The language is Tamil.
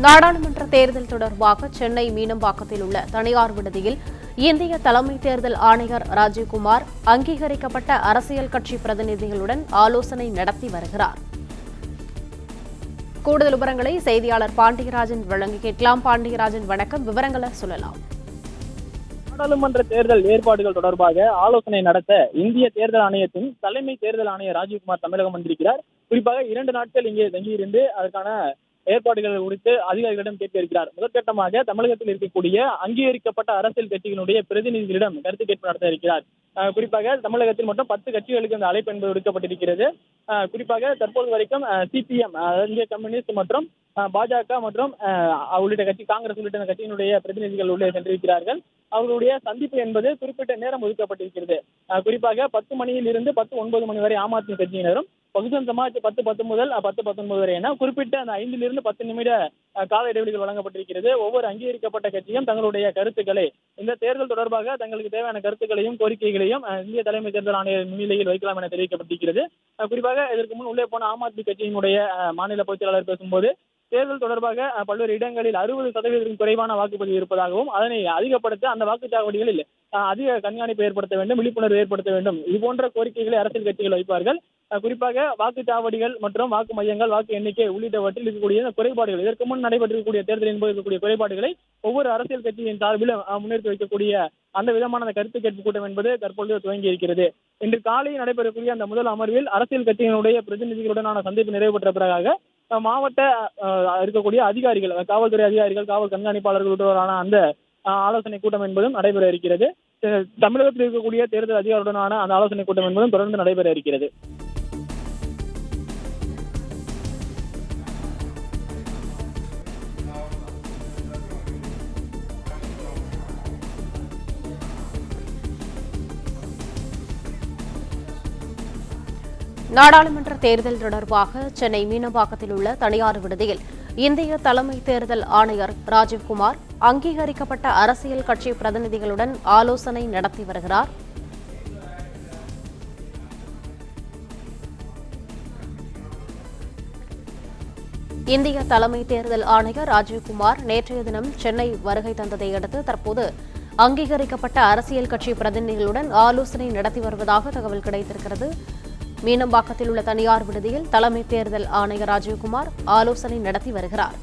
நாடாளுமன்ற தேர்தல் தொடர்பாக சென்னை மீனம்பாக்கத்தில் உள்ள தனியார் விடுதியில் இந்திய தலைமை தேர்தல் ஆணையர் ராஜீவ்குமார் அங்கீகரிக்கப்பட்ட அரசியல் கட்சி பிரதிநிதிகளுடன் ஆலோசனை நடத்தி வருகிறார். கூடுதல் விவரங்களை செய்தியாளர் பாண்டியராஜன் வழங்கி கேட்கலாம். பாண்டியராஜன், வணக்கம். விவரங்களை சொல்லலாம். நாடாளுமன்ற தேர்தல் ஏற்பாடுகள் தொடர்பாக ஆலோசனை நடத்த இந்திய தேர்தல் ஆணையத்தின் தலைமை தேர்தல் ஆணையர் ராஜீவ்குமார் தமிழகம் வந்திருக்கிறார். குறிப்பாக 2 நாட்கள் இங்கே தங்கியிருந்து அதற்கான ஏற்பாடுகள் குறித்து அதிகாரிகளிடம் கேட்க இருக்கிறார். முதற்கட்டமாக தமிழகத்தில் இருக்கக்கூடிய அங்கீகரிக்கப்பட்ட அரசியல் கட்சிகளுடைய பிரதிநிதிகளிடம் கருத்து கேட்பு நடத்த இருக்கிறார். குறிப்பாக தமிழகத்தில் மட்டும் 10 கட்சிகளுக்கு இந்த அழைப்பு என்பது விடுக்கப்பட்டிருக்கிறது. குறிப்பாக தற்போது வரைக்கும் சிபிஎம், இந்திய கம்யூனிஸ்ட் மற்றும் பாஜக மற்றும் உள்ளிட்ட கட்சி, காங்கிரஸ் உள்ளிட்ட கட்சியினுடைய பிரதிநிதிகள் உள்ளே சென்றிருக்கிறார்கள். அவர்களுடைய சந்திப்பு என்பது குறிப்பிட்ட நேரம் ஒதுக்கப்பட்டிருக்கிறது. குறிப்பாக 10 மணியில் இருந்து 10:09 மணி வரை ஆம் ஆத்மி கட்சியினரும், பகுஜன் சமாஜ் 10:10 முதல் 10:19 வரை என குறிப்பிட்ட அந்த 5 to 10 நிமிட கால இடைவெளிகள் வழங்கப்பட்டிருக்கிறது. ஒவ்வொரு அங்கீகரிக்கப்பட்ட கட்சியும் தங்களுடைய கருத்துக்களை, இந்த தேர்தல் தொடர்பாக தங்களுக்கு தேவையான கருத்துக்களையும் கோரிக்கைகளையும் இந்திய தலைமை தேர்தல் ஆணையர் முன்னிலையில் வைக்கலாம் என தெரிவிக்கப்பட்டிருக்கிறது. குறிப்பாக இதற்கு முன் உள்ளே போன ஆம் ஆத்மி கட்சியினுடைய மாநில பொதுச் செயலாளர் பேசும்போது, தேர்தல் தொடர்பாக பல்வேறு இடங்களில் 60% குறைவான வாக்குப்பதிவு இருப்பதாகவும், அதனை அதிகப்படுத்த அந்த வாக்குச்சாவடிகளில் அதிக கண்காணிப்பு ஏற்படுத்த வேண்டும், விழிப்புணர்வு ஏற்படுத்த வேண்டும், இது போன்ற கோரிக்கைகளை அரசியல் கட்சிகள் வைப்பார்கள். குறிப்பாக வாக்குச்சாவடிகள் மற்றும் வாக்கு மையங்கள், வாக்கு எண்ணிக்கை உள்ளிட்டவற்றில் இருக்கக்கூடிய குறைபாடுகள், இதற்கு முன் நடைபெற்றிருக்கக்கூடிய தேர்தலின் போது இருக்கக்கூடிய குறைபாடுகளை ஒவ்வொரு அரசியல் கட்சியின் சார்பில் முன்னெடுத்து வைக்கக்கூடிய அந்த விதமான கருத்து கேட்பு கூட்டம் என்பது தற்பொழுது துவங்கி இருக்கிறது. இன்று காலை நடைபெறக்கூடிய அந்த முதல் அமர்வில் அரசியல் கட்சியினுடைய பிரதிநிதிகளுடனான சந்திப்பு நிறைவு பெற்ற பிறகாக மாவட்ட இருக்கக்கூடிய அதிகாரிகள், காவல்துறை அதிகாரிகள், காவல் கண்காணிப்பாளர்கள் உள்ளிட்டோரான அந்த ஆலோசனை கூட்டம் என்பதும் நடைபெற இருக்கிறது. தமிழகத்தில் இருக்கக்கூடிய தேர்தல் அதிகாரிகளுடனான அந்த ஆலோசனை கூட்டம் என்பதும் தொடர்ந்து நடைபெற இருக்கிறது. நாடாளுமன்ற தேர்தல் தொடர்பாக சென்னை மீனம்பாக்கத்தில் உள்ள தனியார் விடுதியில் இந்திய தலைமை தேர்தல் ஆணையர் ராஜீவ்குமார் அங்கீகரிக்கப்பட்ட அரசியல் கட்சி பிரதிநிதிகளுடன் ஆலோசனை நடத்தி வருகிறார். இந்திய தலைமை தேர்தல் ஆணையர் ராஜீவ்குமார் நேற்றைய தினம் சென்னை வருகை தந்ததை அடுத்து தற்போது அங்கீகரிக்கப்பட்ட அரசியல் கட்சி பிரதிநிதிகளுடன் ஆலோசனை நடத்தி வருவதாக தகவல் கிடைத்திருக்கிறது. மீனம்பாக்கத்தில் உள்ள தனியார் விடுதியில் தலைமை தேர்தல் ஆணையர் ராஜீவ்குமார் ஆலோசனை நடத்தி வருகிறார்.